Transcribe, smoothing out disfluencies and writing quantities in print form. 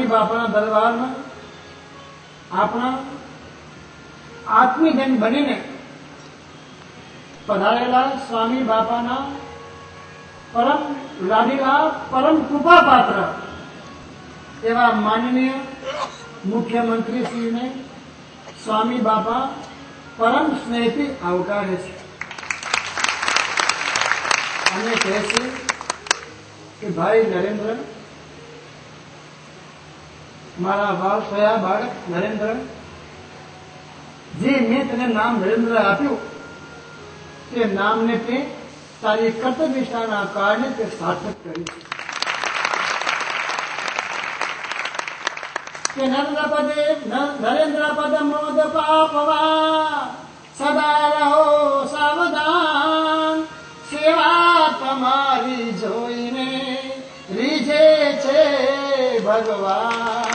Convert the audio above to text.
स्वामी बापा दरबार में अपना आत्मीजन बनीने पधारेला स्वामी बापाना परम लाडीला परम कृपा पात्र एवं माननीय मुख्यमंत्री श्री ने स्वामी बापा परम स्नेही आवकारे छे અને કહે છે કે ભાઈ નરેન્દ્ર, મારા વાલ સોયા બાળક નરેન્દ્ર, જે મેં તને નામ નરેન્દ્ર આપ્યું તે નામને તે તારી કર્તવ્યનિષ્ઠાના કારણે તે સાર્થક કર્યું કે નરેન્દ્ર પદ મોદ પાપવા સદા રહો સાવધાન, સેવા તમારી જોઈને રીઝે છે ભગવાન।